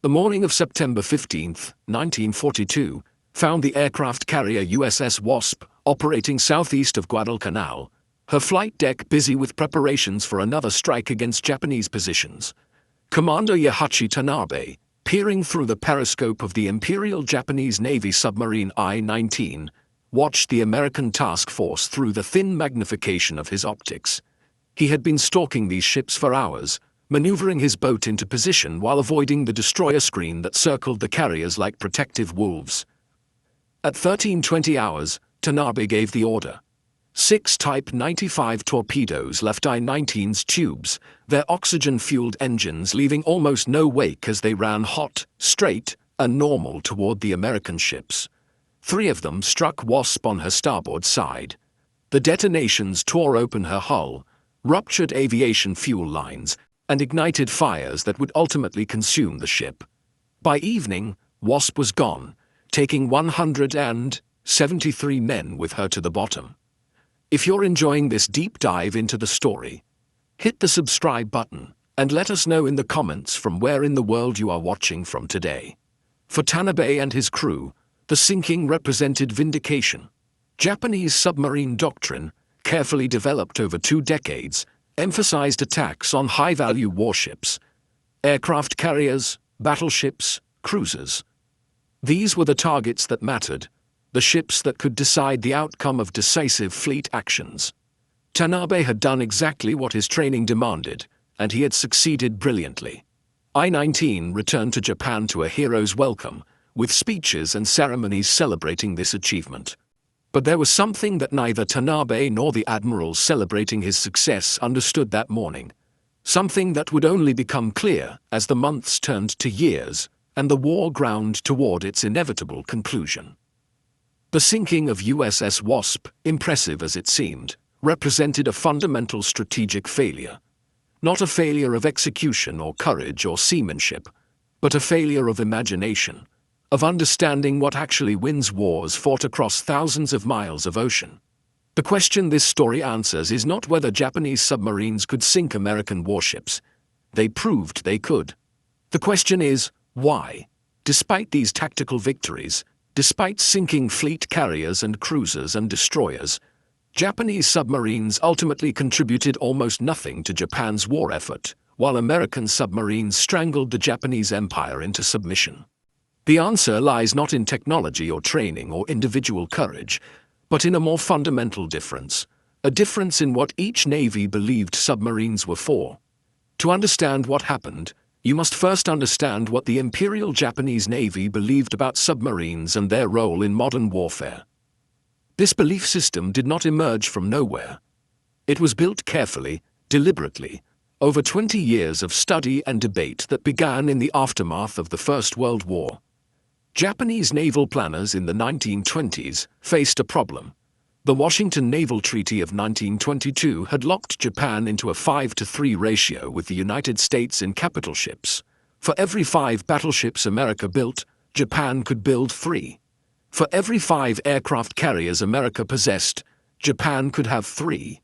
The morning of September 15, 1942, found the aircraft carrier USS Wasp operating southeast of Guadalcanal, her flight deck busy with preparations for another strike against Japanese positions. Commander Yahachi Tanabe, peering through the periscope of the Imperial Japanese Navy submarine I-19, watched the American task force through the thin magnification of his optics. He had been stalking these ships for hours, maneuvering his boat into position while avoiding the destroyer screen that circled the carriers like protective wolves. At 13:20 hours, Tanabe gave the order. 6 Type 95 torpedoes left I-19's tubes, their oxygen-fueled engines leaving almost no wake as they ran hot, straight, and normal toward the American ships. 3 of them struck Wasp on her starboard side. The detonations tore open her hull, ruptured aviation fuel lines, and ignited fires that would ultimately consume the ship. By evening, Wasp was gone, taking 173 men with her to the bottom. If you're enjoying this deep dive into the story, hit the subscribe button and let us know in the comments from where in the world you are watching from today. For Tanabe and his crew, the sinking represented vindication. Japanese submarine doctrine, carefully developed over 2 decades, emphasized attacks on high-value warships, aircraft carriers, battleships, cruisers. These were the targets that mattered, the ships that could decide the outcome of decisive fleet actions. Tanabe had done exactly what his training demanded, and he had succeeded brilliantly. I-19 returned to Japan to a hero's welcome, with speeches and ceremonies celebrating this achievement. But there was something that neither Tanabe nor the admirals celebrating his success understood that morning. Something that would only become clear as the months turned to years, and the war ground toward its inevitable conclusion. The sinking of USS Wasp, impressive as it seemed, represented a fundamental strategic failure. Not a failure of execution or courage or seamanship, but a failure of imagination, of understanding what actually wins wars fought across thousands of miles of ocean. The question this story answers is not whether Japanese submarines could sink American warships. They proved they could. The question is, why? Despite these tactical victories, despite sinking fleet carriers and cruisers and destroyers, Japanese submarines ultimately contributed almost nothing to Japan's war effort, while American submarines strangled the Japanese empire into submission. The answer lies not in technology or training or individual courage, but in a more fundamental difference, a difference in what each navy believed submarines were for. To understand what happened, you must first understand what the Imperial Japanese Navy believed about submarines and their role in modern warfare. This belief system did not emerge from nowhere. It was built carefully, deliberately, over 20 years of study and debate that began in the aftermath of the First World War. Japanese naval planners in the 1920s faced a problem. The Washington Naval Treaty of 1922 had locked Japan into a 5-to-3 ratio with the United States in capital ships. For every 5 battleships America built, Japan could build 3. For every 5 aircraft carriers America possessed, Japan could have 3.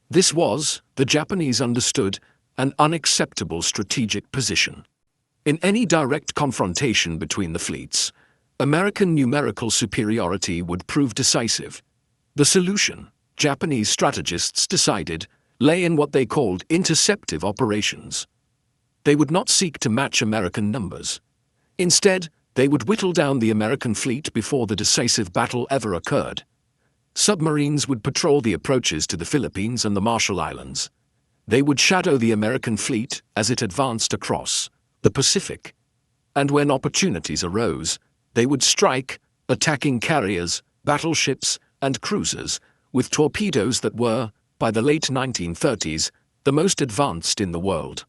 This was, the Japanese understood, an unacceptable strategic position. In any direct confrontation between the fleets, American numerical superiority would prove decisive. The solution, Japanese strategists decided, lay in what they called interceptive operations. They would not seek to match American numbers. Instead, they would whittle down the American fleet before the decisive battle ever occurred. Submarines would patrol the approaches to the Philippines and the Marshall Islands. They would shadow the American fleet as it advanced across the Pacific. And when opportunities arose, they would strike, attacking carriers, battleships, and cruisers, with torpedoes that were, by the late 1930s, the most advanced in the world.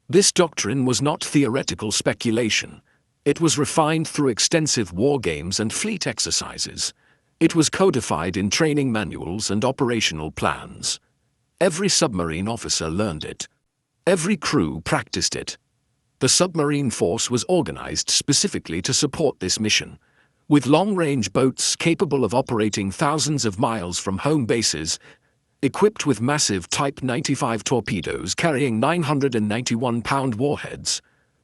This doctrine was not theoretical speculation. It was refined through extensive war games and fleet exercises. It was codified in training manuals and operational plans. Every submarine officer learned it. Every crew practiced it. The submarine force was organized specifically to support this mission, with long-range boats capable of operating thousands of miles from home bases, equipped with massive Type 95 torpedoes carrying 991-pound warheads.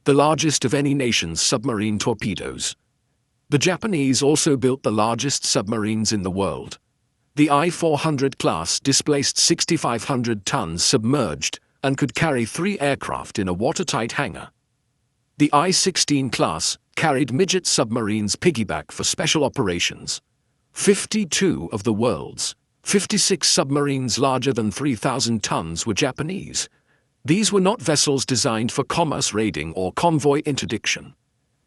the largest of any nation's submarine torpedoes. The Japanese also built the largest submarines in the world. The I-400 class displaced 6,500 tons submerged and could carry 3 aircraft in a watertight hangar. The I-16 class carried midget submarines piggyback for special operations. 52 of the world's 56 submarines larger than 3,000 tons were Japanese. These were not vessels designed for commerce raiding or convoy interdiction.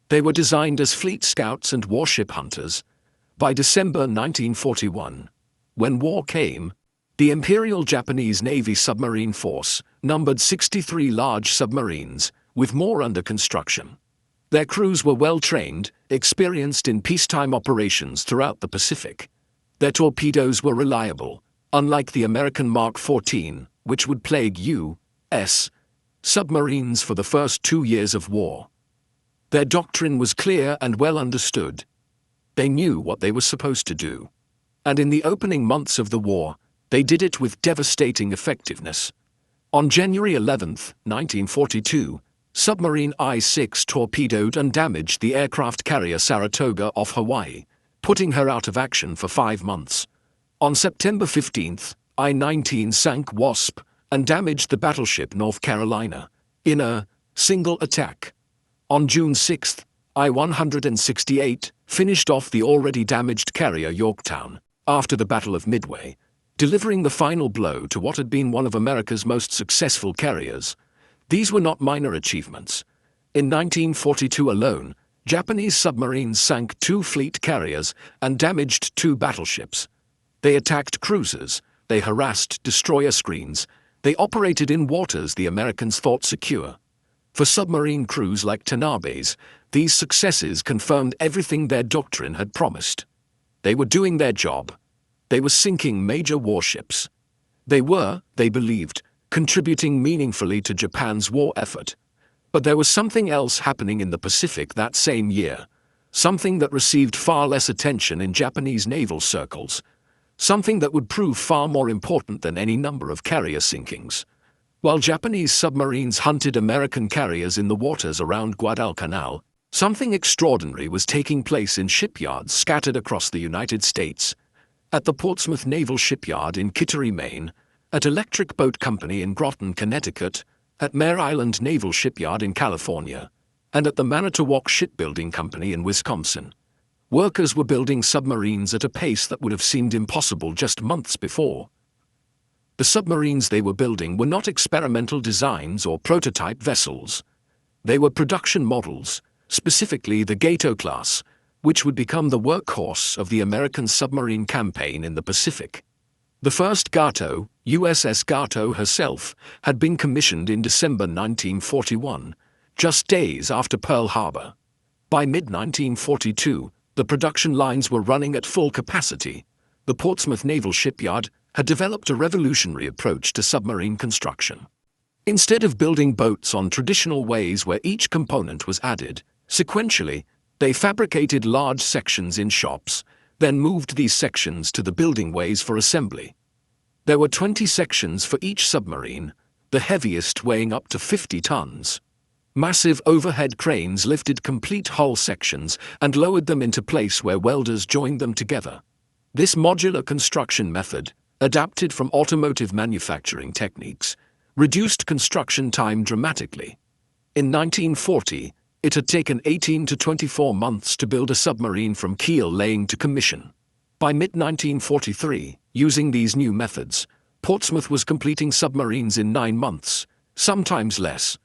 They were designed as fleet scouts and warship hunters. By December 1941, when war came, the Imperial Japanese Navy submarine force numbered 63 large submarines, with more under construction. Their crews were well-trained, experienced in peacetime operations throughout the Pacific. Their torpedoes were reliable, unlike the American Mark 14, which would plague U.S. submarines for the first 2 years of war. Their doctrine was clear and well understood. They knew what they were supposed to do. And in the opening months of the war, they did it with devastating effectiveness. On January 11, 1942, submarine I-6 torpedoed and damaged the aircraft carrier Saratoga off Hawaii, putting her out of action for 5 months. On September 15, I-19 sank Wasp and damaged the battleship North Carolina in a single attack. On June 6, I-168 finished off the already damaged carrier Yorktown after the Battle of Midway, delivering the final blow to what had been one of America's most successful carriers. These were not minor achievements. In 1942 alone, Japanese submarines sank 2 fleet carriers and damaged 2 battleships. They attacked cruisers, they harassed destroyer screens, they operated in waters the Americans thought secure. For submarine crews like Tanabe's, these successes confirmed everything their doctrine had promised. They were doing their job. They were sinking major warships. They were, they believed, contributing meaningfully to Japan's war effort. But there was something else happening in the Pacific that same year, something that received far less attention in Japanese naval circles, something that would prove far more important than any number of carrier sinkings. While Japanese submarines hunted American carriers in the waters around Guadalcanal, something extraordinary was taking place in shipyards scattered across the United States. At the Portsmouth Naval Shipyard in Kittery, Maine, at Electric Boat Company in Groton, Connecticut, at Mare Island Naval Shipyard in California, and at the Manitowoc Shipbuilding Company in Wisconsin. Workers were building submarines at a pace that would have seemed impossible just months before. The submarines they were building were not experimental designs or prototype vessels. They were production models, specifically the Gato class, which would become the workhorse of the American submarine campaign in the Pacific. The first Gato, USS Gato herself, had been commissioned in December 1941, just days after Pearl Harbor. By mid-1942, the production lines were running at full capacity. The Portsmouth Naval Shipyard had developed a revolutionary approach to submarine construction. Instead of building boats on traditional ways where each component was added sequentially, they fabricated large sections in shops, then moved these sections to the building ways for assembly. There were 20 sections for each submarine, the heaviest weighing up to 50 tons. Massive overhead cranes lifted complete hull sections and lowered them into place where welders joined them together. This modular construction method, adapted from automotive manufacturing techniques, reduced construction time dramatically. In 1940, it had taken 18 to 24 months to build a submarine from keel laying to commission. By mid-1943, using these new methods, Portsmouth was completing submarines in 9 months, sometimes less.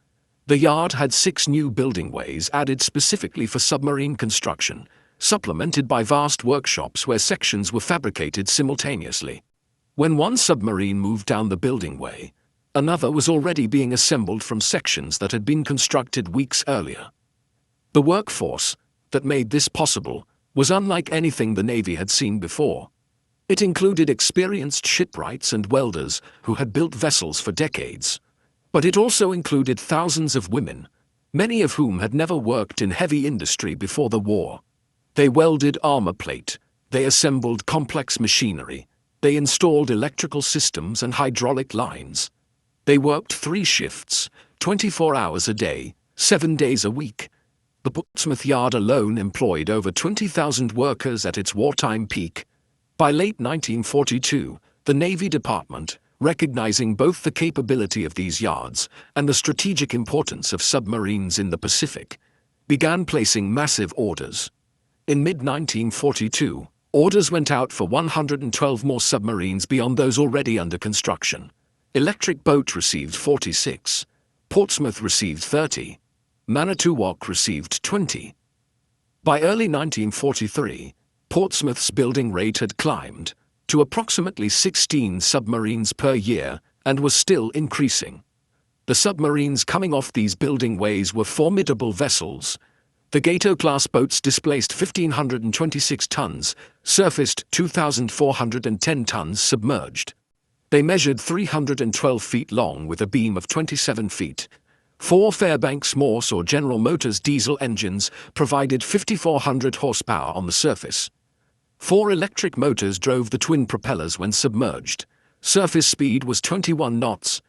The yard had 6 new building ways added specifically for submarine construction, supplemented by vast workshops where sections were fabricated simultaneously. When one submarine moved down the building way, another was already being assembled from sections that had been constructed weeks earlier. The workforce that made this possible was unlike anything the Navy had seen before. It included experienced shipwrights and welders who had built vessels for decades. But it also included thousands of women, many of whom had never worked in heavy industry before the war. They welded armor plate, they assembled complex machinery, they installed electrical systems and hydraulic lines. They worked 3 shifts, 24 hours a day, 7 days a week. The Portsmouth Yard alone employed over 20,000 workers at its wartime peak. By late 1942, the Navy Department, recognizing both the capability of these yards and the strategic importance of submarines in the Pacific, began placing massive orders. In mid-1942, orders went out for 112 more submarines beyond those already under construction. Electric Boat received 46. Portsmouth received 30. Manitowoc received 20. By early 1943, Portsmouth's building rate had climbed to approximately 16 submarines per year and was still increasing. The submarines coming off these building ways were formidable vessels. The Gato-class boats displaced 1,526 tons, surfaced 2,410 tons submerged. They measured 312 feet long with a beam of 27 feet. 4 Fairbanks Morse or General Motors diesel engines provided 5,400 horsepower on the surface. 4 electric motors drove the twin propellers when submerged. Surface speed was 21 knots.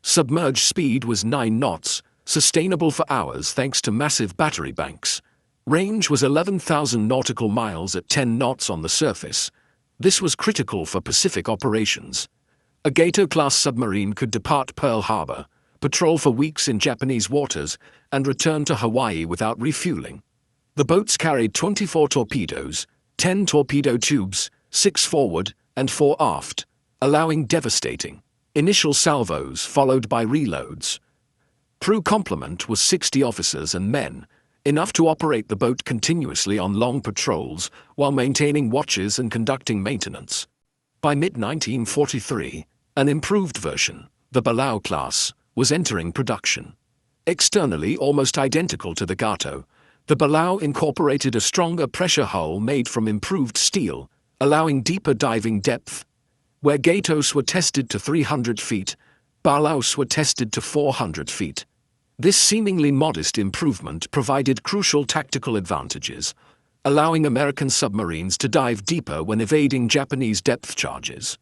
Submerged speed was 9 knots, sustainable for hours thanks to massive battery banks. Range was 11,000 nautical miles at 10 knots on the surface. This was critical for Pacific operations. A Gato-class submarine could depart Pearl Harbor, patrol for weeks in Japanese waters, and return to Hawaii without refueling. The boats carried 24 torpedoes, 10 torpedo tubes, 6 forward and 4 aft, allowing devastating initial salvos followed by reloads. Crew complement was 60 officers and men, enough to operate the boat continuously on long patrols while maintaining watches and conducting maintenance. By mid-1943, an improved version, the Balao class, was entering production. Externally almost identical to the Gato, the Balao incorporated a stronger pressure hull made from improved steel, allowing deeper diving depth. Where Gatos were tested to 300 feet, Balaos were tested to 400 feet. This seemingly modest improvement provided crucial tactical advantages, allowing American submarines to dive deeper when evading Japanese depth charges.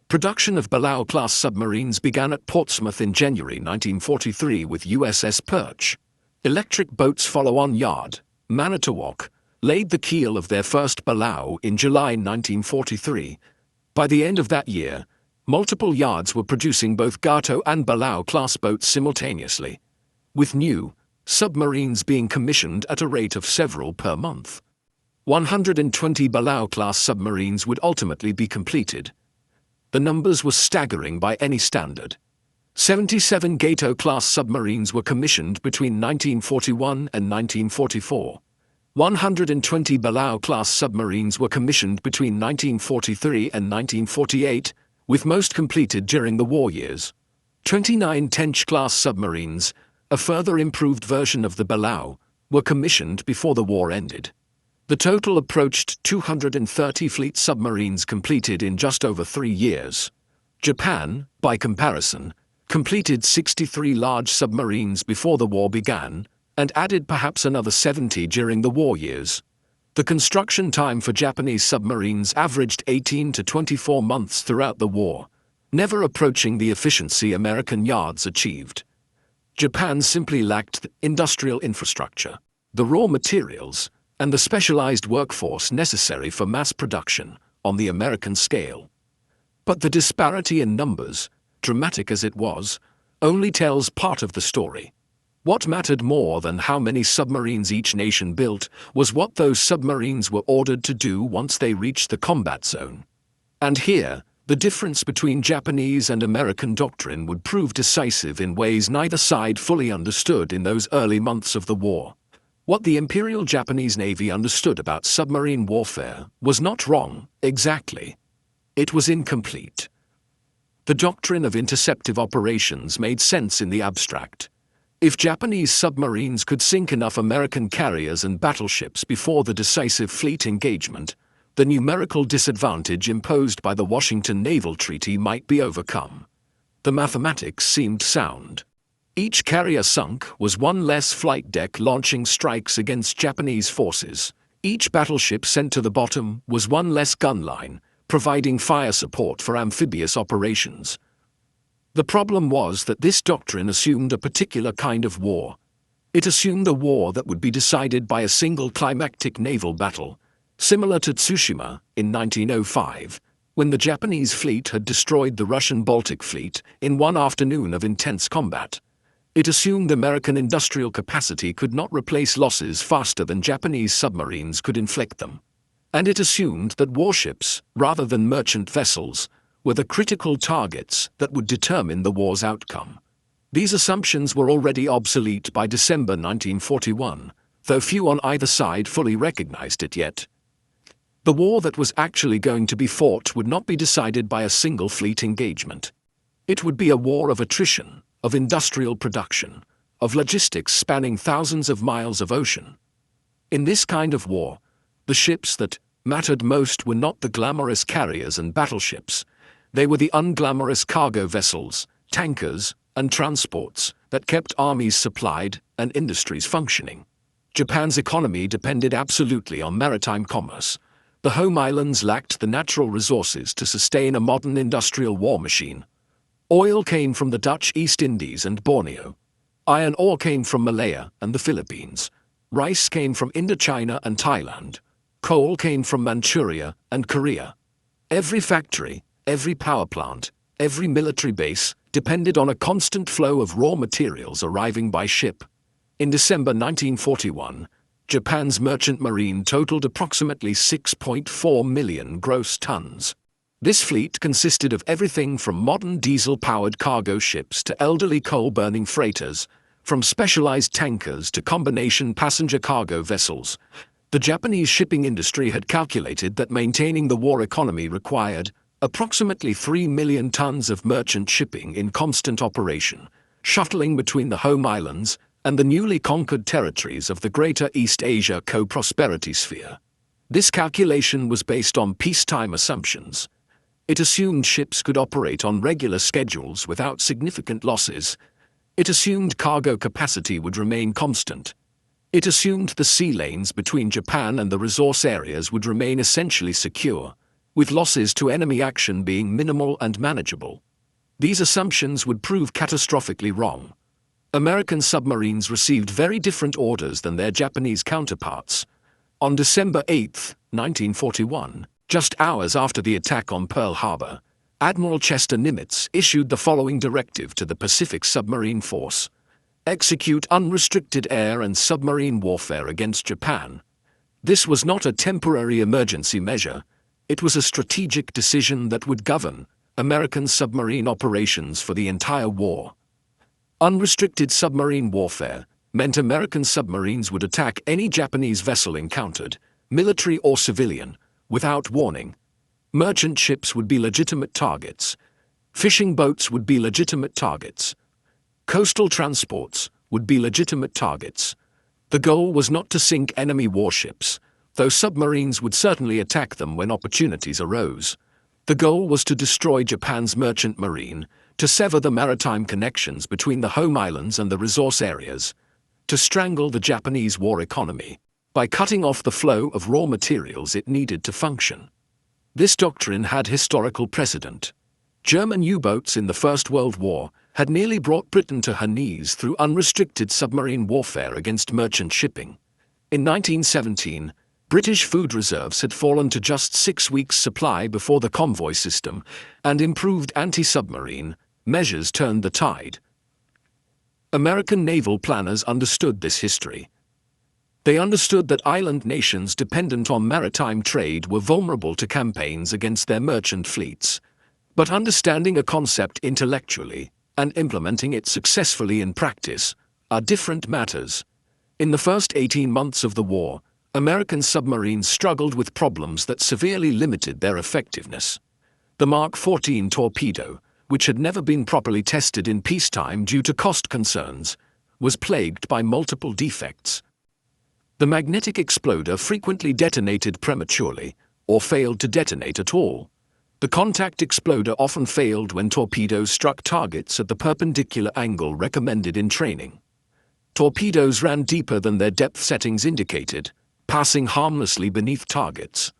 Production of Balao-class submarines began at Portsmouth in January 1943 with USS Perch. Electric Boat's follow-on yard, Manitowoc, laid the keel of their first Balao in July 1943. By the end of that year, multiple yards were producing both Gato and Balao-class boats simultaneously, with new submarines being commissioned at a rate of several per month. 120 Balao-class submarines would ultimately be completed. The numbers were staggering by any standard. 77 Gato-class submarines were commissioned between 1941 and 1944. 120 Balao-class submarines were commissioned between 1943 and 1948, with most completed during the war years. 29 Tench-class submarines, a further improved version of the Balao, were commissioned before the war ended. The total approached 230 fleet submarines completed in just over 3 years. Japan, by comparison, completed 63 large submarines before the war began, and added perhaps another 70 during the war years. The construction time for Japanese submarines averaged 18 to 24 months throughout the war, never approaching the efficiency American yards achieved. Japan simply lacked the industrial infrastructure, the raw materials, and the specialized workforce necessary for mass production on the American scale. But the disparity in numbers, dramatic as it was, only tells part of the story. What mattered more than how many submarines each nation built was what those submarines were ordered to do once they reached the combat zone. And here, the difference between Japanese and American doctrine would prove decisive in ways neither side fully understood in those early months of the war. What the Imperial Japanese Navy understood about submarine warfare was not wrong, exactly. It was incomplete. The doctrine of interceptive operations made sense in the abstract. If Japanese submarines could sink enough American carriers and battleships before the decisive fleet engagement, the numerical disadvantage imposed by the Washington Naval Treaty might be overcome. The mathematics seemed sound. Each carrier sunk was one less flight deck launching strikes against Japanese forces. Each battleship sent to the bottom was one less gun line, providing fire support for amphibious operations. The problem was that this doctrine assumed a particular kind of war. It assumed a war that would be decided by a single climactic naval battle, similar to Tsushima in 1905, when the Japanese fleet had destroyed the Russian Baltic Fleet in one afternoon of intense combat. It assumed American industrial capacity could not replace losses faster than Japanese submarines could inflict them. And it assumed that warships, rather than merchant vessels, were the critical targets that would determine the war's outcome. These assumptions were already obsolete by December 1941, though few on either side fully recognized it yet. The war that was actually going to be fought would not be decided by a single fleet engagement. It would be a war of attrition, of industrial production, of logistics spanning thousands of miles of ocean. In this kind of war, the ships that mattered most were not the glamorous carriers and battleships. They were the unglamorous cargo vessels, tankers, and transports that kept armies supplied and industries functioning. Japan's economy depended absolutely on maritime commerce. The home islands lacked the natural resources to sustain a modern industrial war machine. Oil came from the Dutch East Indies and Borneo. Iron ore came from Malaya and the Philippines. Rice came from Indochina and Thailand. Coal came from Manchuria and Korea. Every factory, every power plant, every military base depended on a constant flow of raw materials arriving by ship. In December 1941, Japan's merchant marine totaled approximately 6.4 million gross tons. This fleet consisted of everything from modern diesel-powered cargo ships to elderly coal-burning freighters, from specialized tankers to combination passenger cargo vessels. The Japanese shipping industry had calculated that maintaining the war economy required approximately 3 million tons of merchant shipping in constant operation, shuttling between the home islands and the newly conquered territories of the Greater East Asia Co-Prosperity Sphere. This calculation was based on peacetime assumptions. It assumed ships could operate on regular schedules without significant losses. It assumed cargo capacity would remain constant. It assumed the sea lanes between Japan and the resource areas would remain essentially secure, with losses to enemy action being minimal and manageable. These assumptions would prove catastrophically wrong. American submarines received very different orders than their Japanese counterparts. On December 8, 1941, just hours after the attack on Pearl Harbor, Admiral Chester Nimitz issued the following directive to the Pacific Submarine Force: execute unrestricted air and submarine warfare against Japan. This was not a temporary emergency measure. It was a strategic decision that would govern American submarine operations for the entire war. Unrestricted submarine warfare meant American submarines would attack any Japanese vessel encountered, military or civilian, without warning. Merchant ships would be legitimate targets. Fishing boats would be legitimate targets. Coastal transports would be legitimate targets. The goal was not to sink enemy warships, though submarines would certainly attack them when opportunities arose. The goal was to destroy Japan's merchant marine, to sever the maritime connections between the home islands and the resource areas, to strangle the Japanese war economy by cutting off the flow of raw materials it needed to function. This doctrine had historical precedent. German U-boats in the First World War had nearly brought Britain to her knees through unrestricted submarine warfare against merchant shipping. In 1917, British food reserves had fallen to just 6 weeks' supply before the convoy system, and improved anti-submarine measures turned the tide. American naval planners understood this history. They understood that island nations dependent on maritime trade were vulnerable to campaigns against their merchant fleets. But understanding a concept intellectually and implementing it successfully in practice are different matters. In the first 18 months of the war, American submarines struggled with problems that severely limited their effectiveness. The Mark 14 torpedo, which had never been properly tested in peacetime due to cost concerns, was plagued by multiple defects. The magnetic exploder frequently detonated prematurely, or failed to detonate at all. The contact exploder often failed when torpedoes struck targets at the perpendicular angle recommended in training. Torpedoes ran deeper than their depth settings indicated, passing harmlessly beneath targets.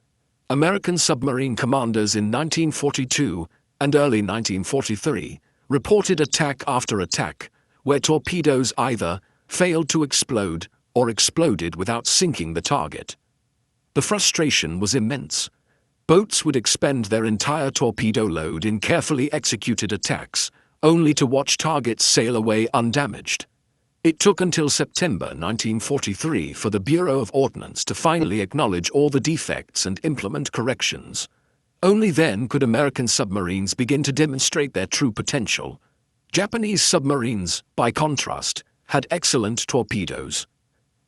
American submarine commanders in 1942 and early 1943 reported attack after attack, where torpedoes either failed to explode, or exploded without sinking the target. The frustration was immense. Boats would expend their entire torpedo load in carefully executed attacks, only to watch targets sail away undamaged. It took until September 1943 for the Bureau of Ordnance to finally acknowledge all the defects and implement corrections. Only then could American submarines begin to demonstrate their true potential. Japanese submarines, by contrast, had excellent torpedoes.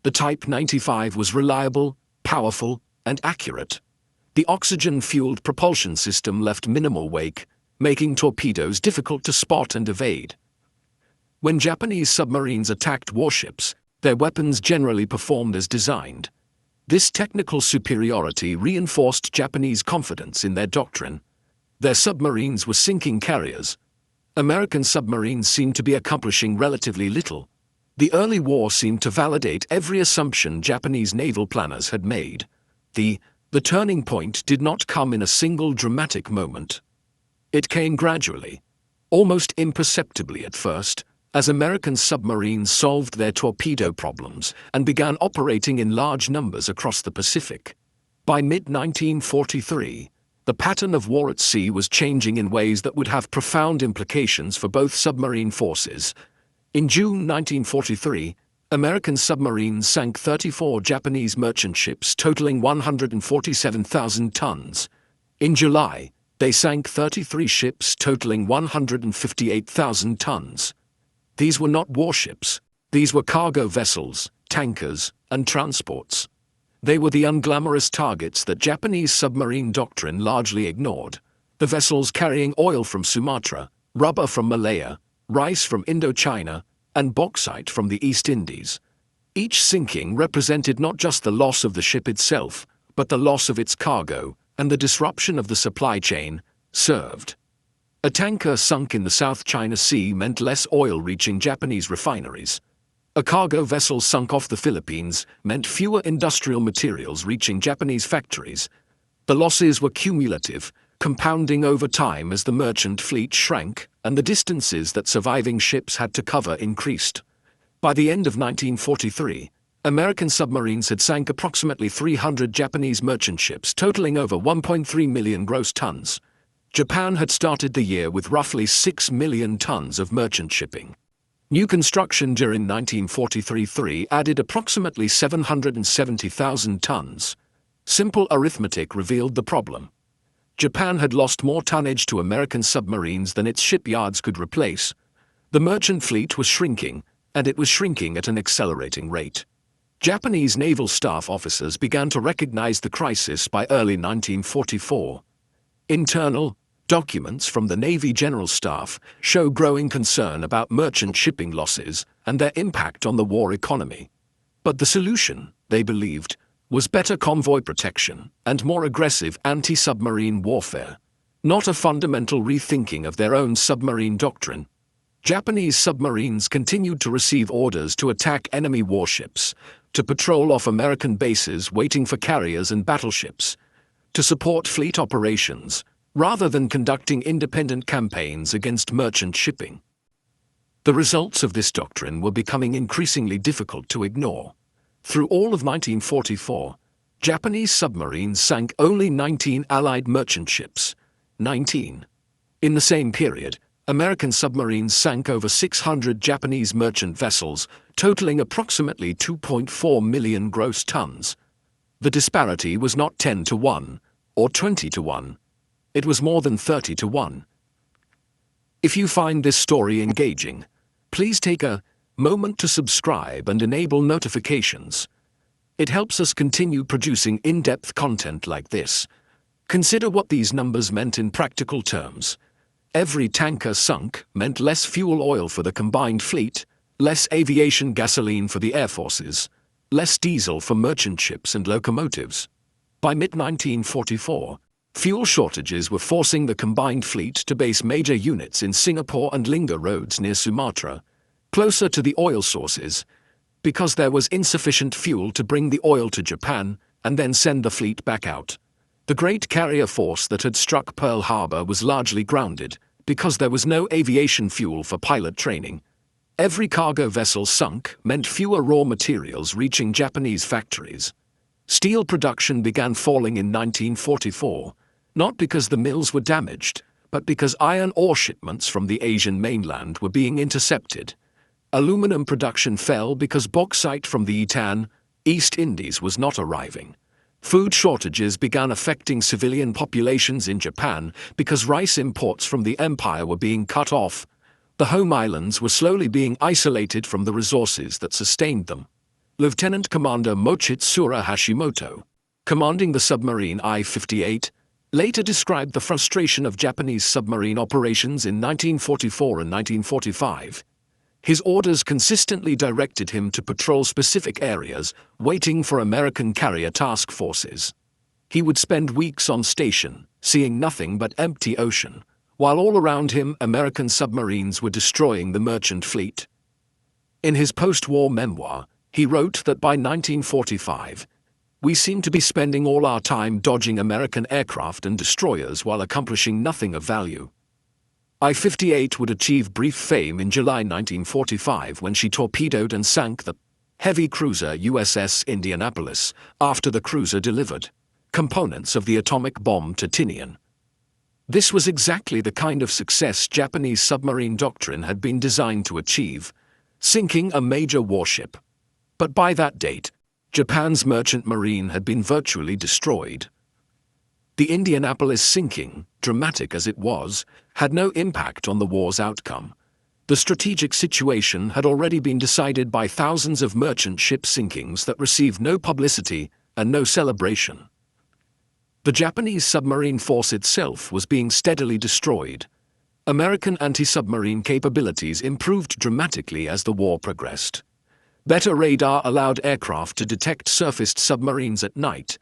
The Type 95 was reliable, powerful, and accurate. The oxygen-fueled propulsion system left minimal wake, making torpedoes difficult to spot and evade. When Japanese submarines attacked warships, their weapons generally performed as designed. This technical superiority reinforced Japanese confidence in their doctrine. Their submarines were sinking carriers. American submarines seemed to be accomplishing relatively little. The early war seemed to validate every assumption Japanese naval planners had made. The turning point did not come in a single dramatic moment. It came gradually, almost imperceptibly at first, as American submarines solved their torpedo problems and began operating in large numbers across the Pacific. By mid-1943, the pattern of war at sea was changing in ways that would have profound implications for both submarine forces. In June 1943, American submarines sank 34 Japanese merchant ships totaling 147,000 tons. In July, they sank 33 ships totaling 158,000 tons. These were not warships. These were cargo vessels, tankers, and transports. They were the unglamorous targets that Japanese submarine doctrine largely ignored. The vessels carrying oil from Sumatra, rubber from Malaya, rice from Indochina, and bauxite from the East Indies. Each sinking represented not just the loss of the ship itself, but the loss of its cargo and the disruption of the supply chain served. A tanker sunk in the South China Sea meant less oil reaching Japanese refineries. A cargo vessel sunk off the Philippines meant fewer industrial materials reaching Japanese factories. The losses were cumulative, compounding over time as the merchant fleet shrank and the distances that surviving ships had to cover increased. By the end of 1943, American submarines had sank approximately 300 Japanese merchant ships totaling over 1.3 million gross tons. Japan had started the year with roughly 6 million tons of merchant shipping. New construction during 1943 added approximately 770,000 tons. Simple arithmetic revealed the problem. Japan had lost more tonnage to American submarines than its shipyards could replace. The merchant fleet was shrinking, and it was shrinking at an accelerating rate. Japanese naval staff officers began to recognize the crisis by early 1944. Internal documents from the Navy General Staff show growing concern about merchant shipping losses and their impact on the war economy. But the solution, they believed, was better convoy protection and more aggressive anti-submarine warfare, not a fundamental rethinking of their own submarine doctrine. Japanese submarines continued to receive orders to attack enemy warships, to patrol off American bases waiting for carriers and battleships, to support fleet operations, rather than conducting independent campaigns against merchant shipping. The results of this doctrine were becoming increasingly difficult to ignore. Through all of 1944, Japanese submarines sank only 19 Allied merchant ships. 19. In the same period, American submarines sank over 600 Japanese merchant vessels, totaling approximately 2.4 million gross tons. The disparity was not 10 to 1 or 20 to 1. It was more than 30 to 1. If you find this story engaging, please take a moment to subscribe and enable notifications. It helps us continue producing in-depth content like this. Consider what these numbers meant in practical terms. Every tanker sunk meant less fuel oil for the combined fleet, less aviation gasoline for the air forces, less diesel for merchant ships and locomotives. By mid-1944, fuel shortages were forcing the combined fleet to base major units in Singapore and Lingga roads near Sumatra, closer to the oil sources, because there was insufficient fuel to bring the oil to Japan and then send the fleet back out. The great carrier force that had struck Pearl Harbor was largely grounded because there was no aviation fuel for pilot training. Every cargo vessel sunk meant fewer raw materials reaching Japanese factories. Steel production began falling in 1944, not because the mills were damaged, but because iron ore shipments from the Asian mainland were being intercepted. Aluminum production fell because bauxite from the East Indies was not arriving. Food shortages began affecting civilian populations in Japan because rice imports from the empire were being cut off. The home islands were slowly being isolated from the resources that sustained them. Lieutenant Commander Mochitsura Hashimoto, commanding the submarine I-58, later described the frustration of Japanese submarine operations in 1944 and 1945. His orders consistently directed him to patrol specific areas, waiting for American carrier task forces. He would spend weeks on station, seeing nothing but empty ocean, while all around him American submarines were destroying the merchant fleet. In his post-war memoir, he wrote that by 1945, "We seemed to be spending all our time dodging American aircraft and destroyers while accomplishing nothing of value." I-58 would achieve brief fame in July 1945 when she torpedoed and sank the heavy cruiser USS Indianapolis after the cruiser delivered components of the atomic bomb to Tinian. This was exactly the kind of success Japanese submarine doctrine had been designed to achieve, sinking a major warship. But by that date, Japan's merchant marine had been virtually destroyed. The Indianapolis sinking, dramatic as it was, had no impact on the war's outcome. The strategic situation had already been decided by thousands of merchant ship sinkings that received no publicity and no celebration. The Japanese submarine force itself was being steadily destroyed. American anti-submarine capabilities improved dramatically as the war progressed. Better radar allowed aircraft to detect surfaced submarines at night.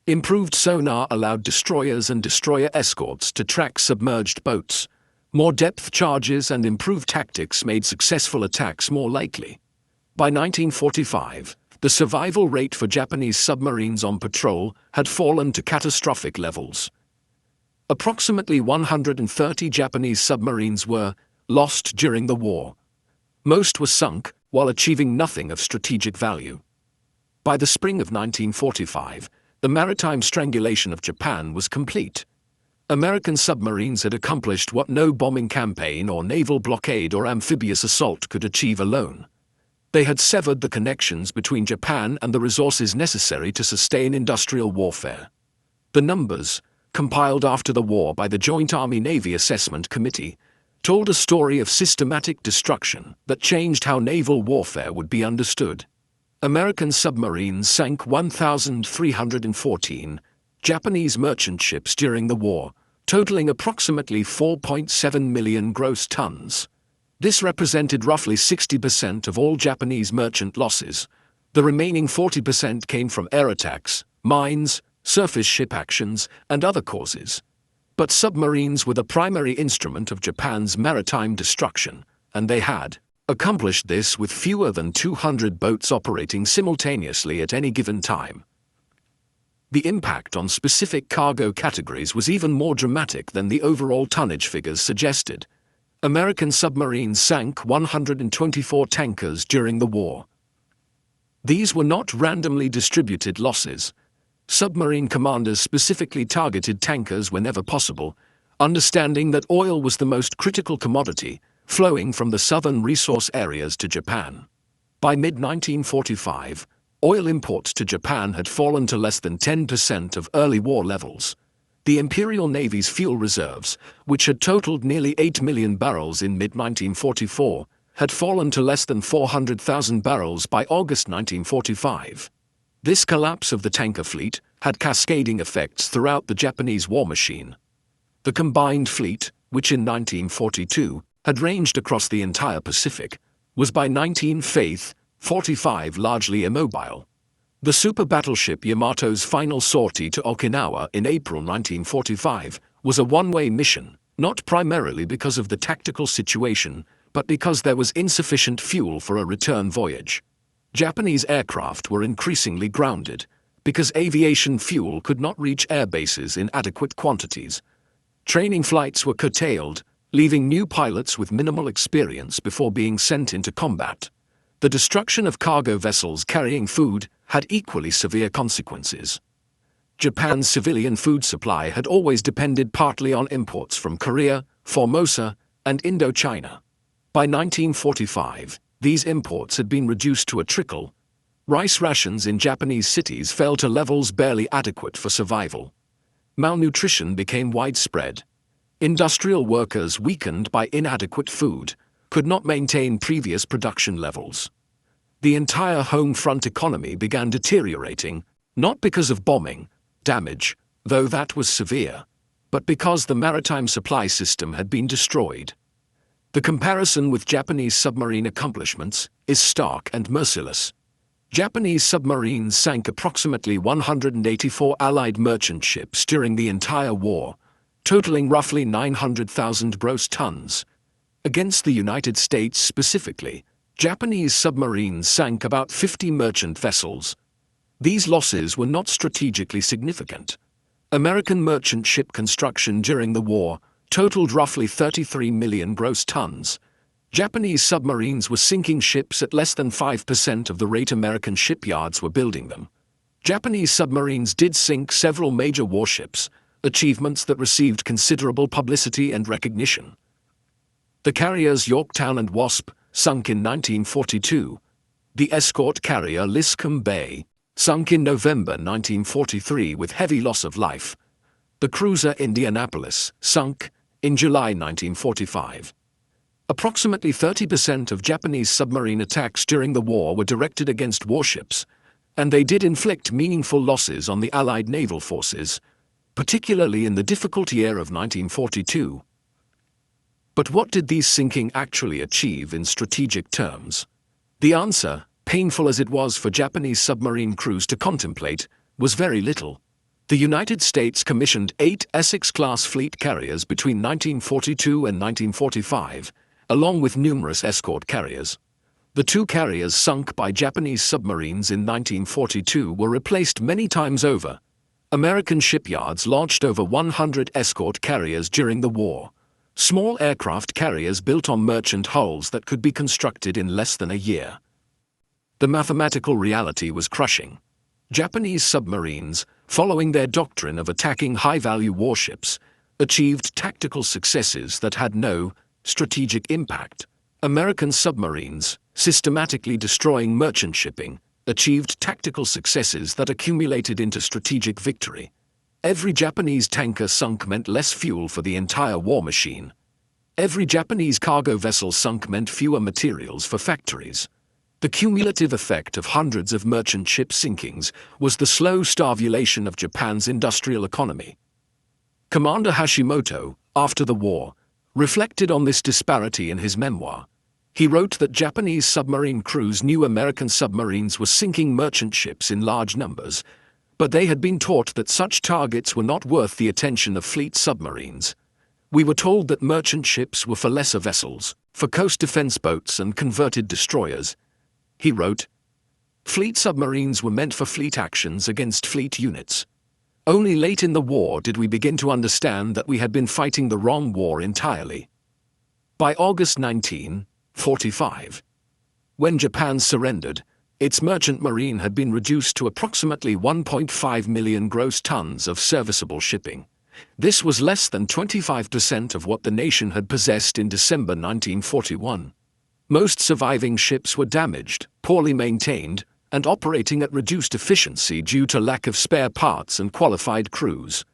Improved sonar allowed destroyers and destroyer escorts to track submerged boats. More depth charges and improved tactics made successful attacks more likely. By 1945, the survival rate for Japanese submarines on patrol had fallen to catastrophic levels. Approximately 130 Japanese submarines were lost during the war. Most were sunk, while achieving nothing of strategic value. By the spring of 1945, the maritime strangulation of Japan was complete. American submarines had accomplished what no bombing campaign or naval blockade or amphibious assault could achieve alone. They had severed the connections between Japan and the resources necessary to sustain industrial warfare. The numbers, compiled after the war by the Joint Army-Navy Assessment Committee, told a story of systematic destruction that changed how naval warfare would be understood. American submarines sank 1,314 Japanese merchant ships during the war, totaling approximately 4.7 million gross tons. This represented roughly 60% of all Japanese merchant losses. The remaining 40% came from air attacks, mines, surface ship actions, and other causes. But submarines were the primary instrument of Japan's maritime destruction, and they had accomplished this with fewer than 200 boats operating simultaneously at any given time. The impact on specific cargo categories was even more dramatic than the overall tonnage figures suggested. American submarines sank 124 tankers during the war. These were not randomly distributed losses. Submarine commanders specifically targeted tankers whenever possible, understanding that oil was the most critical commodity, flowing from the southern resource areas to Japan. By mid-1945, oil imports to Japan had fallen to less than 10% of early war levels. The Imperial Navy's fuel reserves, which had totaled nearly 8 million barrels in mid-1944, had fallen to less than 400,000 barrels by August 1945. This collapse of the tanker fleet had cascading effects throughout the Japanese war machine. The combined fleet, which in 1942 had ranged across the entire Pacific, was by 1945 largely immobile. The super battleship Yamato's final sortie to Okinawa in April 1945 was a one-way mission, not primarily because of the tactical situation, but because there was insufficient fuel for a return voyage. Japanese aircraft were increasingly grounded, because aviation fuel could not reach air bases in adequate quantities. Training flights were curtailed, leaving new pilots with minimal experience before being sent into combat. The destruction of cargo vessels carrying food had equally severe consequences. Japan's civilian food supply had always depended partly on imports from Korea, Formosa, and Indochina. By 1945, these imports had been reduced to a trickle. Rice rations in Japanese cities fell to levels barely adequate for survival. Malnutrition became widespread. Industrial workers, weakened by inadequate food, could not maintain previous production levels. The entire home front economy began deteriorating, not because of bombing damage, though that was severe, but because the maritime supply system had been destroyed. The comparison with Japanese submarine accomplishments is stark and merciless. Japanese submarines sank approximately 184 Allied merchant ships during the entire war, totaling roughly 900,000 gross tons. Against the United States specifically, Japanese submarines sank about 50 merchant vessels. These losses were not strategically significant. American merchant ship construction during the war totaled roughly 33 million gross tons. Japanese submarines were sinking ships at less than 5% of the rate American shipyards were building them. Japanese submarines did sink several major warships, achievements that received considerable publicity and recognition. The carriers Yorktown and Wasp sunk in 1942. The escort carrier Liscombe Bay sunk in November 1943 with heavy loss of life. The cruiser Indianapolis sunk in July 1945. Approximately 30% of Japanese submarine attacks during the war were directed against warships, and they did inflict meaningful losses on the Allied naval forces, particularly in the difficult year of 1942. But what did these sinking actually achieve in strategic terms? The answer, painful as it was for Japanese submarine crews to contemplate, was very little. The United States commissioned 8 Essex-class fleet carriers between 1942 and 1945, along with numerous escort carriers. The 2 carriers sunk by Japanese submarines in 1942 were replaced many times over. American shipyards launched over 100 escort carriers during the war, small aircraft carriers built on merchant hulls that could be constructed in less than a year. The mathematical reality was crushing. Japanese submarines, following their doctrine of attacking high-value warships, achieved tactical successes that had no strategic impact. American submarines, systematically destroying merchant shipping, achieved tactical successes that accumulated into strategic victory. Every Japanese tanker sunk meant less fuel for the entire war machine. Every Japanese cargo vessel sunk meant fewer materials for factories. The cumulative effect of hundreds of merchant ship sinkings was the slow starvation of Japan's industrial economy. Commander Hashimoto, after the war, reflected on this disparity in his memoir. He wrote that Japanese submarine crews knew American submarines were sinking merchant ships in large numbers, but they had been taught that such targets were not worth the attention of fleet submarines. We were told that merchant ships were for lesser vessels, for coast defense boats and converted destroyers. He wrote, "Fleet submarines were meant for fleet actions against fleet units. Only late in the war did we begin to understand that we had been fighting the wrong war entirely." By August 1945, when Japan surrendered, its merchant marine had been reduced to approximately 1.5 million gross tons of serviceable shipping. This was less than 25% of what the nation had possessed in December 1941. Most surviving ships were damaged, poorly maintained, and operating at reduced efficiency due to lack of spare parts and qualified crews.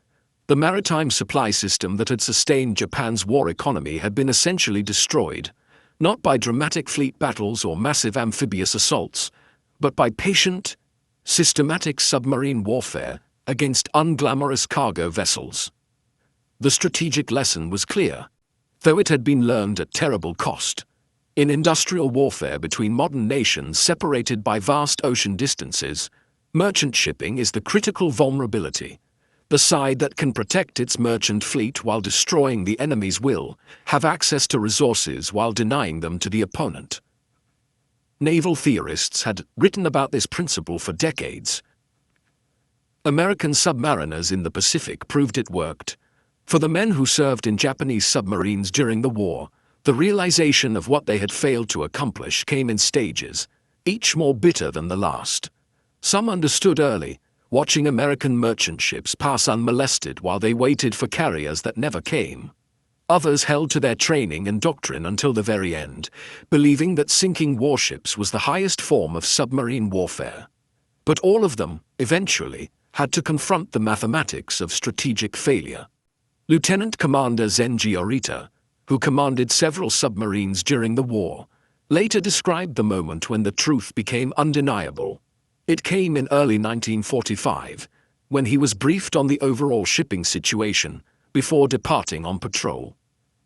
The maritime supply system that had sustained Japan's war economy had been essentially destroyed, not by dramatic fleet battles or massive amphibious assaults, but by patient, systematic submarine warfare against unglamorous cargo vessels. The strategic lesson was clear, though it had been learned at terrible cost. In industrial warfare between modern nations separated by vast ocean distances, merchant shipping is the critical vulnerability. The side that can protect its merchant fleet while destroying the enemy's will have access to resources while denying them to the opponent. Naval theorists had written about this principle for decades. American submariners in the Pacific proved it worked. For the men who served in Japanese submarines during the war, the realization of what they had failed to accomplish came in stages, each more bitter than the last. Some understood early, watching American merchant ships pass unmolested while they waited for carriers that never came. Others held to their training and doctrine until the very end, believing that sinking warships was the highest form of submarine warfare. But all of them, eventually, had to confront the mathematics of strategic failure. Lieutenant Commander Zenji Orita, who commanded several submarines during the war, later described the moment when the truth became undeniable. It came in early 1945, when he was briefed on the overall shipping situation before departing on patrol.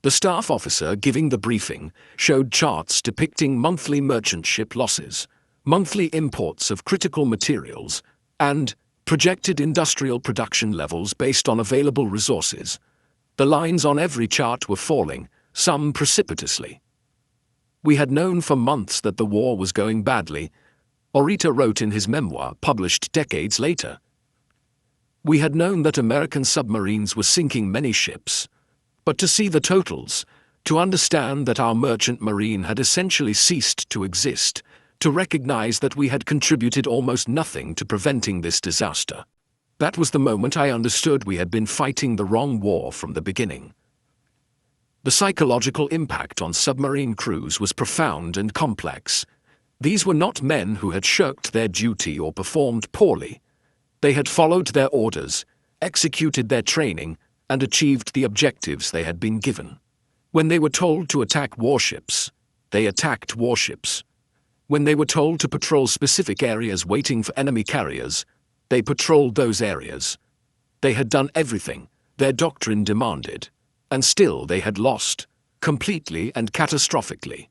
The staff officer giving the briefing showed charts depicting monthly merchant ship losses, monthly imports of critical materials, and projected industrial production levels based on available resources. The lines on every chart were falling, some precipitously. "We had known for months that the war was going badly," Orita wrote in his memoir published decades later. "We had known that American submarines were sinking many ships. But to see the totals, to understand that our merchant marine had essentially ceased to exist, to recognize that we had contributed almost nothing to preventing this disaster. That was the moment I understood we had been fighting the wrong war from the beginning." The psychological impact on submarine crews was profound and complex. These were not men who had shirked their duty or performed poorly. They had followed their orders, executed their training, and achieved the objectives they had been given. When they were told to attack warships, they attacked warships. When they were told to patrol specific areas waiting for enemy carriers, they patrolled those areas. They had done everything their doctrine demanded, and still they had lost, completely and catastrophically.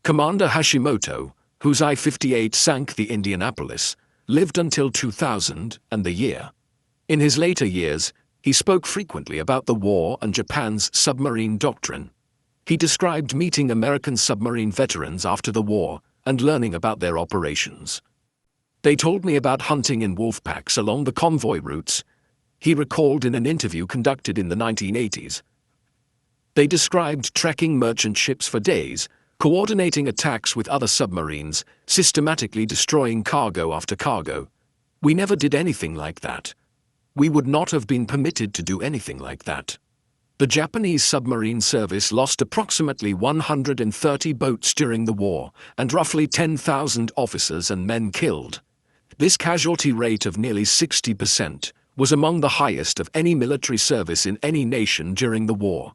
Commander Hashimoto, whose I-58 sank the Indianapolis, lived until 2000 and the year. In his later years, he spoke frequently about the war and Japan's submarine doctrine. He described meeting American submarine veterans after the war and learning about their operations. "They told me about hunting in wolf packs along the convoy routes," he recalled in an interview conducted in the 1980s. "They described trekking merchant ships for days, coordinating attacks with other submarines, systematically destroying cargo after cargo. We never did anything like that. We would not have been permitted to do anything like that." The Japanese submarine service lost approximately 130 boats during the war, and roughly 10,000 officers and men killed. This casualty rate of nearly 60% was among the highest of any military service in any nation during the war.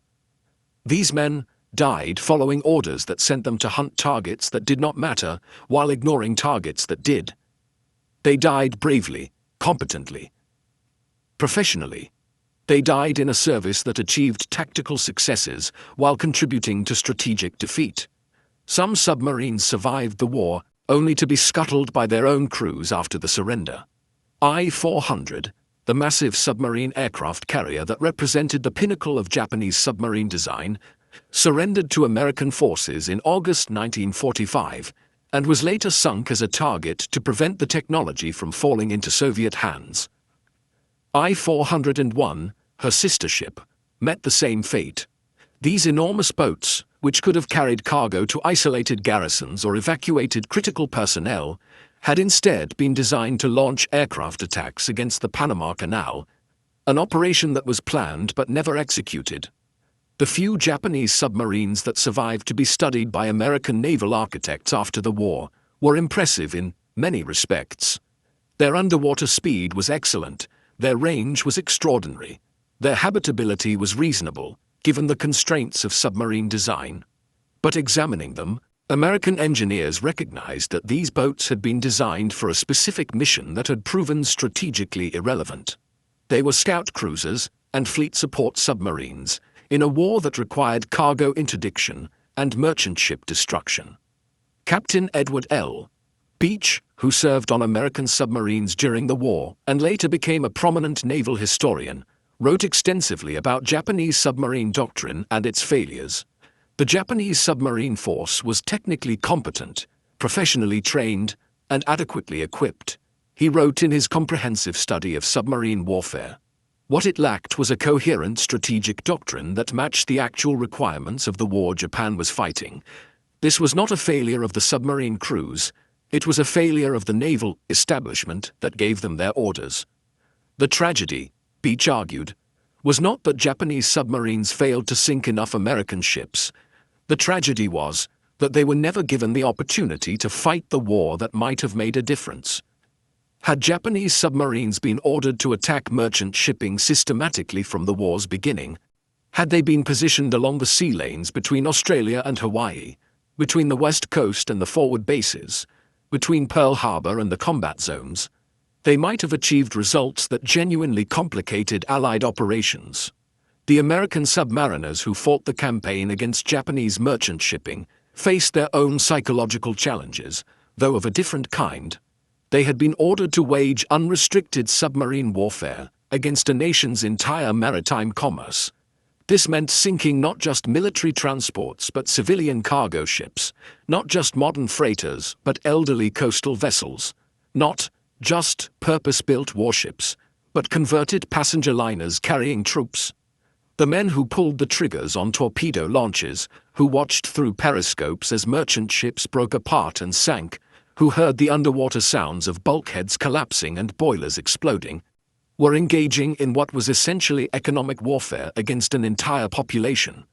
These men died following orders that sent them to hunt targets that did not matter while ignoring targets that did. They died bravely, competently, professionally. They died in a service that achieved tactical successes while contributing to strategic defeat. Some submarines survived the war only to be scuttled by their own crews after the surrender. I-400, the massive submarine aircraft carrier that represented the pinnacle of Japanese submarine design, surrendered to American forces in August 1945 and was later sunk as a target to prevent the technology from falling into Soviet hands. I-401, her sister ship, met the same fate. These enormous boats, which could have carried cargo to isolated garrisons or evacuated critical personnel, had instead been designed to launch aircraft attacks against the Panama Canal, an operation that was planned but never executed. The few Japanese submarines that survived to be studied by American naval architects after the war were impressive in many respects. Their underwater speed was excellent, their range was extraordinary, their habitability was reasonable, given the constraints of submarine design. But examining them, American engineers recognized that these boats had been designed for a specific mission that had proven strategically irrelevant. They were scout cruisers and fleet support submarines in a war that required cargo interdiction and merchant ship destruction. Captain Edward L. Beach, who served on American submarines during the war and later became a prominent naval historian, wrote extensively about Japanese submarine doctrine and its failures. The Japanese submarine force was technically competent, professionally trained, and adequately equipped, he wrote in his comprehensive study of submarine warfare. What it lacked was a coherent strategic doctrine that matched the actual requirements of the war Japan was fighting. This was not a failure of the submarine crews, it was a failure of the naval establishment that gave them their orders. The tragedy, Beach argued, was not that Japanese submarines failed to sink enough American ships. The tragedy was that they were never given the opportunity to fight the war that might have made a difference. Had Japanese submarines been ordered to attack merchant shipping systematically from the war's beginning, had they been positioned along the sea lanes between Australia and Hawaii, between the west coast and the forward bases, between Pearl Harbor and the combat zones, they might have achieved results that genuinely complicated Allied operations. The American submariners who fought the campaign against Japanese merchant shipping faced their own psychological challenges, though of a different kind. They had been ordered to wage unrestricted submarine warfare against a nation's entire maritime commerce. This meant sinking not just military transports but civilian cargo ships, not just modern freighters but elderly coastal vessels, not just purpose-built warships, but converted passenger liners carrying troops. The men who pulled the triggers on torpedo launches, who watched through periscopes as merchant ships broke apart and sank, who heard the underwater sounds of bulkheads collapsing and boilers exploding, were engaging in what was essentially economic warfare against an entire population.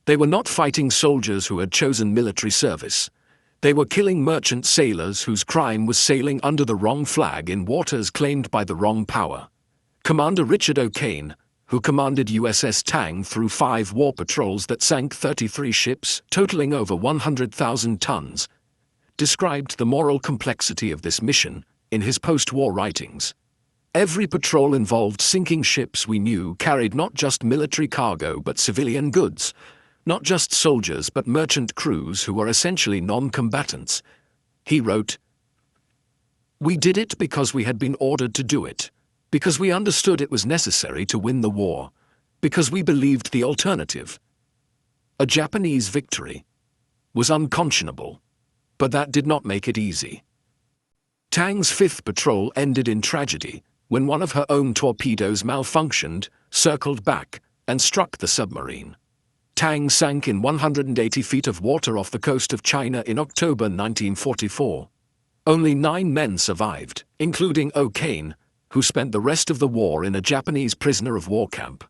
They were not fighting soldiers who had chosen military service. They were killing merchant sailors whose crime was sailing under the wrong flag in waters claimed by the wrong power. Commander Richard O'Kane, who commanded USS Tang through 5 war patrols that sank 33 ships, totaling over 100,000 tons, described the moral complexity of this mission in his post-war writings. Every patrol involved sinking ships we knew carried not just military cargo but civilian goods, not just soldiers but merchant crews who were essentially non-combatants. He wrote, "We did it because we had been ordered to do it, because we understood it was necessary to win the war, because we believed the alternative, a Japanese victory, was unconscionable. But that did not make it easy." Tang's 5th patrol ended in tragedy when one of her own torpedoes malfunctioned, circled back, and struck the submarine. Tang sank in 180 feet of water off the coast of China in October 1944. Only 9 men survived, including O'Kane, who spent the rest of the war in a Japanese prisoner of war camp.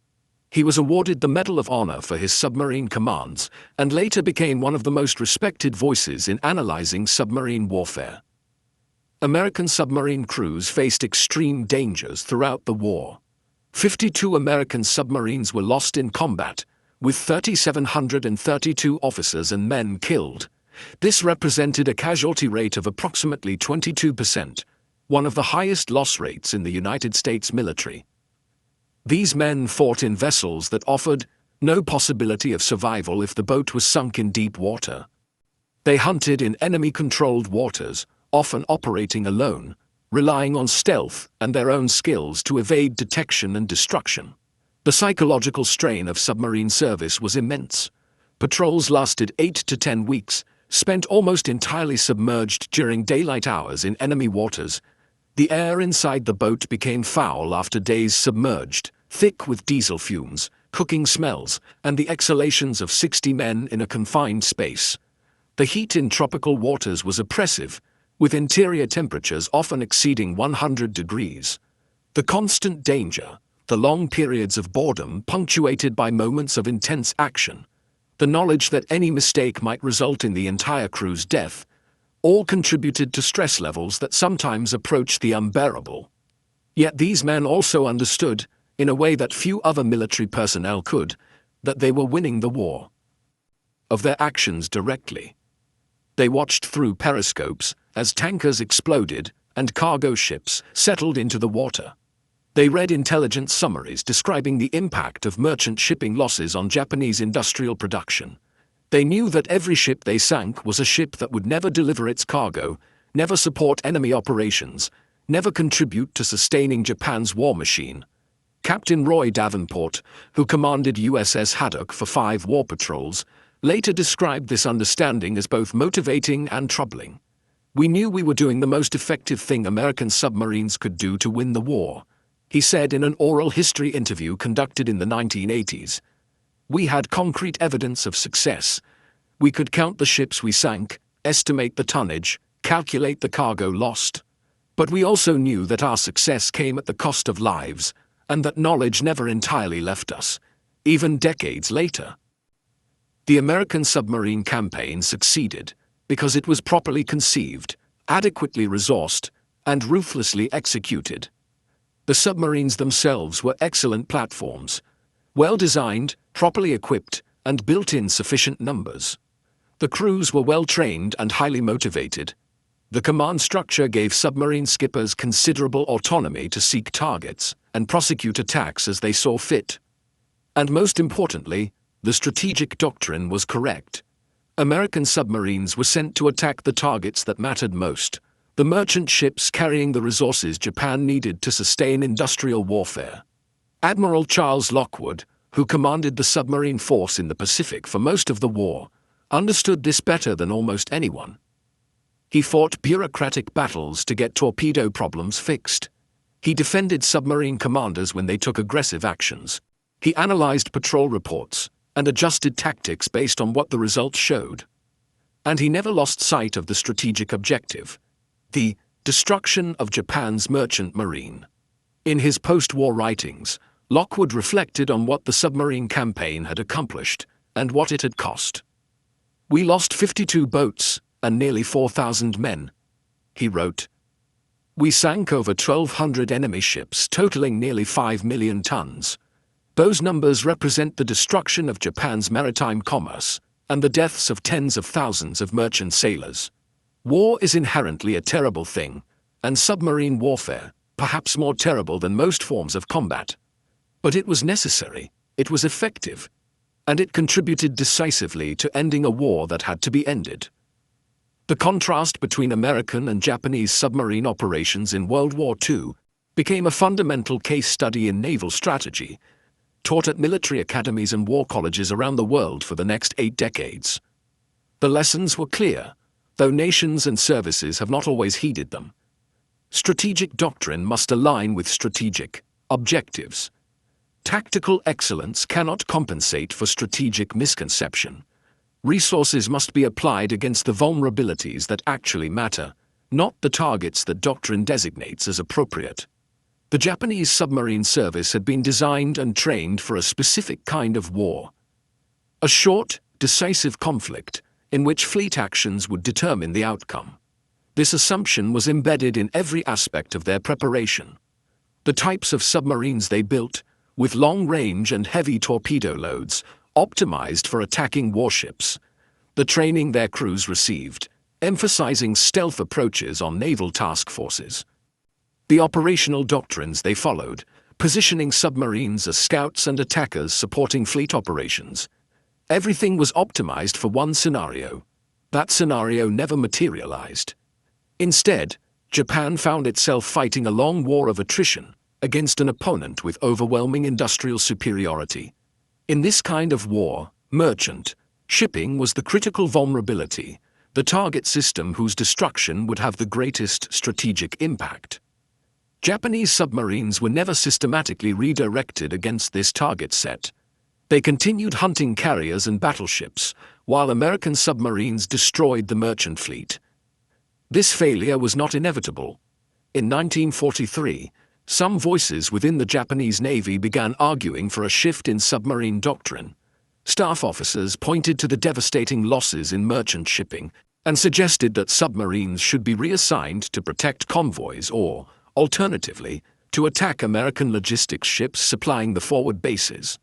He was awarded the Medal of Honor for his submarine commands and later became one of the most respected voices in analyzing submarine warfare. American submarine crews faced extreme dangers throughout the war. 52 American submarines were lost in combat, with 3,732 officers and men killed. This represented a casualty rate of approximately 22%, one of the highest loss rates in the United States military. These men fought in vessels that offered no possibility of survival if the boat was sunk in deep water. They hunted in enemy-controlled waters, often operating alone, relying on stealth and their own skills to evade detection and destruction. The psychological strain of submarine service was immense. Patrols lasted 8 to 10 weeks, spent almost entirely submerged during daylight hours in enemy waters. The air inside the boat became foul after days submerged, thick with diesel fumes, cooking smells, and the exhalations of 60 men in a confined space. The heat in tropical waters was oppressive, with interior temperatures often exceeding 100 degrees. The constant danger, the long periods of boredom punctuated by moments of intense action, the knowledge that any mistake might result in the entire crew's death, all contributed to stress levels that sometimes approached the unbearable. Yet these men also understood, in a way that few other military personnel could, that they were winning the war. Of their actions directly. They watched through periscopes as tankers exploded and cargo ships settled into the water. They read intelligence summaries describing the impact of merchant shipping losses on Japanese industrial production. They knew that every ship they sank was a ship that would never deliver its cargo, never support enemy operations, never contribute to sustaining Japan's war machine. Captain Roy Davenport, who commanded USS Haddock for 5 war patrols, later described this understanding as both motivating and troubling. "We knew we were doing the most effective thing American submarines could do to win the war. He said in an oral history interview conducted in the 1980s, "We had concrete evidence of success. We could count the ships we sank, estimate the tonnage, calculate the cargo lost. But we also knew that our success came at the cost of lives, and that knowledge never entirely left us, even decades later." The American submarine campaign succeeded because it was properly conceived, adequately resourced, and ruthlessly executed. The submarines themselves were excellent platforms, well designed, properly equipped, and built in sufficient numbers. The crews were well trained and highly motivated. The command structure gave submarine skippers considerable autonomy to seek targets and prosecute attacks as they saw fit. And most importantly, the strategic doctrine was correct. American submarines were sent to attack the targets that mattered most, the merchant ships carrying the resources Japan needed to sustain industrial warfare. Admiral Charles Lockwood, who commanded the submarine force in the Pacific for most of the war, understood this better than almost anyone. He fought bureaucratic battles to get torpedo problems fixed. He defended submarine commanders when they took aggressive actions. He analyzed patrol reports and adjusted tactics based on what the results showed. And he never lost sight of the strategic objective: the destruction of Japan's merchant marine. In his post-war writings, Lockwood reflected on what the submarine campaign had accomplished and what it had cost. "We lost 52 boats and nearly 4,000 men," he wrote. "We sank over 1,200 enemy ships totaling nearly 5 million tons. Those numbers represent the destruction of Japan's maritime commerce and the deaths of tens of thousands of merchant sailors. War is inherently a terrible thing, and submarine warfare, perhaps more terrible than most forms of combat. But it was necessary, it was effective, and it contributed decisively to ending a war that had to be ended." The contrast between American and Japanese submarine operations in World War II became a fundamental case study in naval strategy, taught at military academies and war colleges around the world for the next 8 decades. The lessons were clear, though nations and services have not always heeded them. Strategic doctrine must align with strategic objectives. Tactical excellence cannot compensate for strategic misconception. Resources must be applied against the vulnerabilities that actually matter, not the targets that doctrine designates as appropriate. The Japanese submarine service had been designed and trained for a specific kind of war. A short, decisive conflict in which fleet actions would determine the outcome. This assumption was embedded in every aspect of their preparation. The types of submarines they built, with long range and heavy torpedo loads, optimized for attacking warships. The training their crews received, emphasizing stealth approaches on naval task forces. The operational doctrines they followed, positioning submarines as scouts and attackers supporting fleet operations. Everything was optimized for one scenario. That scenario never materialized. Instead, Japan found itself fighting a long war of attrition against an opponent with overwhelming industrial superiority. In this kind of war, merchant shipping was the critical vulnerability, the target system whose destruction would have the greatest strategic impact. Japanese submarines were never systematically redirected against this target set. They continued hunting carriers and battleships, while American submarines destroyed the merchant fleet. This failure was not inevitable. In 1943, some voices within the Japanese Navy began arguing for a shift in submarine doctrine. Staff officers pointed to the devastating losses in merchant shipping and suggested that submarines should be reassigned to protect convoys or, alternatively, to attack American logistics ships supplying the forward bases.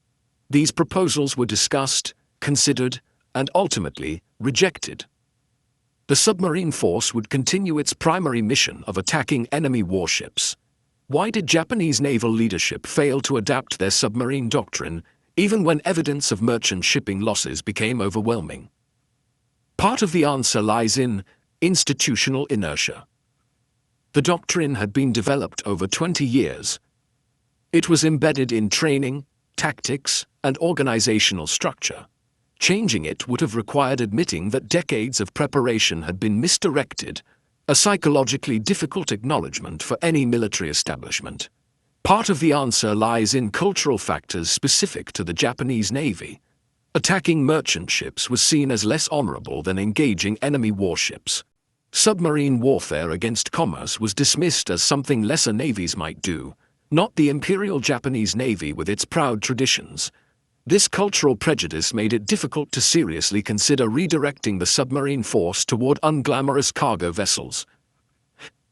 These proposals were discussed, considered, and ultimately rejected. The submarine force would continue its primary mission of attacking enemy warships. Why did Japanese naval leadership fail to adapt their submarine doctrine, even when evidence of merchant shipping losses became overwhelming? Part of the answer lies in institutional inertia. The doctrine had been developed over 20 years. It was embedded in training, tactics, and organizational structure. Changing it would have required admitting that decades of preparation had been misdirected, a psychologically difficult acknowledgement for any military establishment. Part of the answer lies in cultural factors specific to the Japanese Navy. Attacking merchant ships was seen as less honorable than engaging enemy warships. Submarine warfare against commerce was dismissed as something lesser navies might do, not the Imperial Japanese Navy with its proud traditions. This cultural prejudice made it difficult to seriously consider redirecting the submarine force toward unglamorous cargo vessels.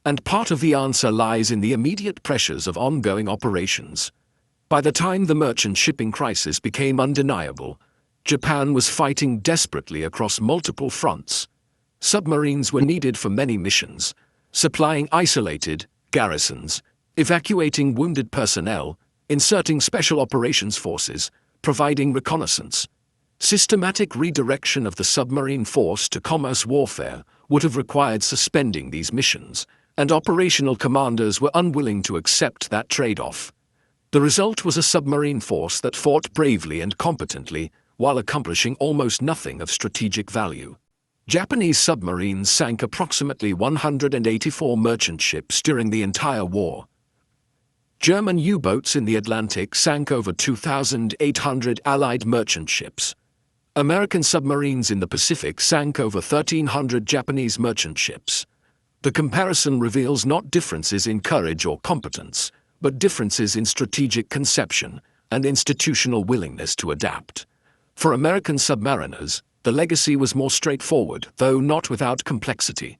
And part of the answer lies in the immediate pressures of ongoing operations. By the time the merchant shipping crisis became undeniable, Japan was fighting desperately across multiple fronts. Submarines were needed for many missions, supplying isolated garrisons, evacuating wounded personnel, inserting special operations forces, providing reconnaissance. Systematic redirection of the submarine force to commerce warfare would have required suspending these missions, and operational commanders were unwilling to accept that trade-off. The result was a submarine force that fought bravely and competently while accomplishing almost nothing of strategic value. Japanese submarines sank approximately 184 merchant ships during the entire war. German U-boats in the Atlantic sank over 2,800 Allied merchant ships. American submarines in the Pacific sank over 1,300 Japanese merchant ships. The comparison reveals not differences in courage or competence, but differences in strategic conception and institutional willingness to adapt. For American submariners, the legacy was more straightforward, though not without complexity.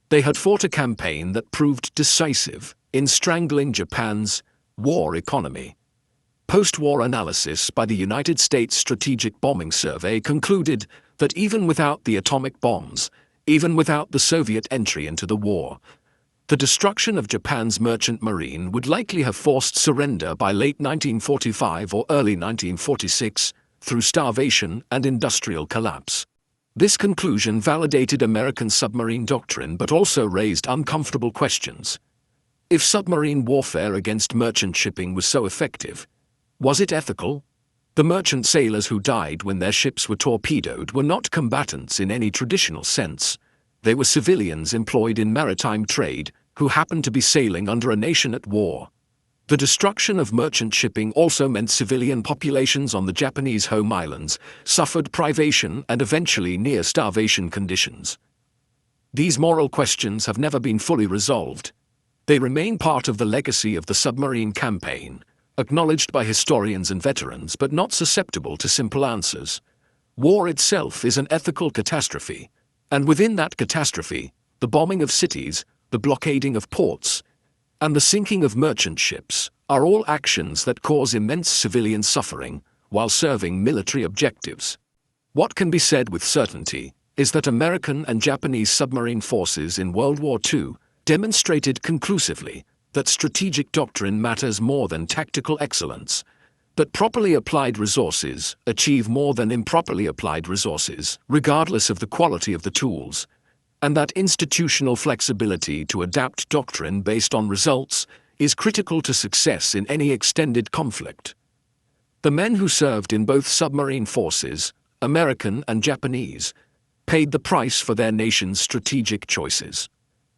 They had fought a campaign that proved decisive in strangling Japan's war economy. Post-war analysis by the United States Strategic Bombing Survey concluded that even without the atomic bombs, even without the Soviet entry into the war, the destruction of Japan's merchant marine would likely have forced surrender by late 1945 or early 1946 through starvation and industrial collapse. This conclusion validated American submarine doctrine but also raised uncomfortable questions. If submarine warfare against merchant shipping was so effective, was it ethical? The merchant sailors who died when their ships were torpedoed were not combatants in any traditional sense. They were civilians employed in maritime trade who happened to be sailing under a nation at war. The destruction of merchant shipping also meant civilian populations on the Japanese home islands suffered privation and eventually near-starvation conditions. These moral questions have never been fully resolved. They remain part of the legacy of the submarine campaign, acknowledged by historians and veterans but not susceptible to simple answers. War itself is an ethical catastrophe, and within that catastrophe, the bombing of cities, the blockading of ports, and the sinking of merchant ships are all actions that cause immense civilian suffering while serving military objectives. What can be said with certainty is that American and Japanese submarine forces in World War II demonstrated conclusively that strategic doctrine matters more than tactical excellence, that properly applied resources achieve more than improperly applied resources, regardless of the quality of the tools, and that institutional flexibility to adapt doctrine based on results is critical to success in any extended conflict. The men who served in both submarine forces, American and Japanese, paid the price for their nation's strategic choices.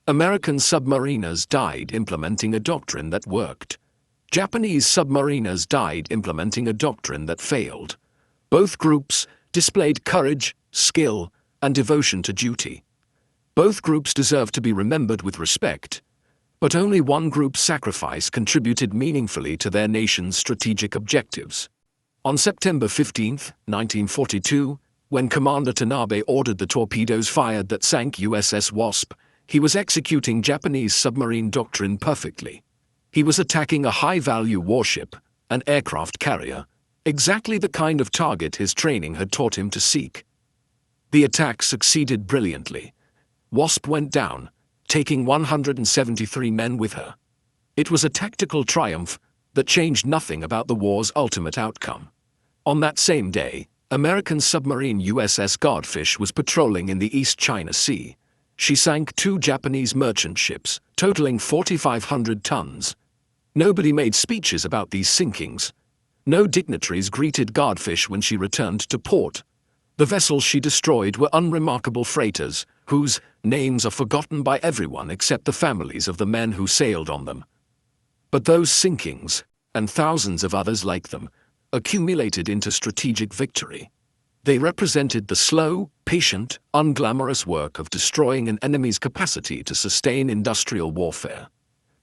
American submariners died implementing a doctrine that worked. Japanese submariners died implementing a doctrine that failed. Both groups displayed courage, skill, and devotion to duty. Both groups deserve to be remembered with respect, but only one group's sacrifice contributed meaningfully to their nation's strategic objectives. On September 15, 1942, when Commander Tanabe ordered the torpedoes fired that sank USS Wasp, he was executing Japanese submarine doctrine perfectly. He was attacking a high-value warship, an aircraft carrier, exactly the kind of target his training had taught him to seek. The attack succeeded brilliantly. Wasp went down, taking 173 men with her. It was a tactical triumph that changed nothing about the war's ultimate outcome. On that same day, American submarine USS Guardfish was patrolling in the East China Sea. She sank 2 Japanese merchant ships, totaling 4,500 tons. Nobody made speeches about these sinkings. No dignitaries greeted Guardfish when she returned to port. The vessels she destroyed were unremarkable freighters, whose names are forgotten by everyone except the families of the men who sailed on them. But those sinkings, and thousands of others like them, accumulated into strategic victory. They represented the slow, patient, unglamorous work of destroying an enemy's capacity to sustain industrial warfare.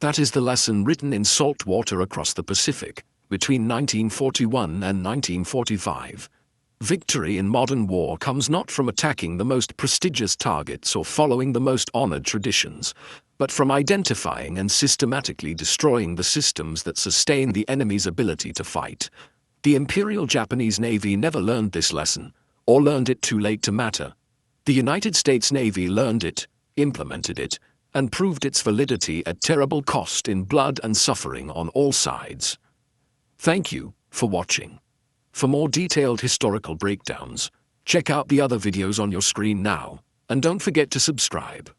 That is the lesson written in salt water across the Pacific between 1941 and 1945. Victory in modern war comes not from attacking the most prestigious targets or following the most honored traditions, but from identifying and systematically destroying the systems that sustain the enemy's ability to fight. The Imperial Japanese Navy never learned this lesson, or learned it too late to matter. The United States Navy learned it, implemented it, and proved its validity at terrible cost in blood and suffering on all sides. Thank you for watching. For more detailed historical breakdowns, check out the other videos on your screen now, and don't forget to subscribe.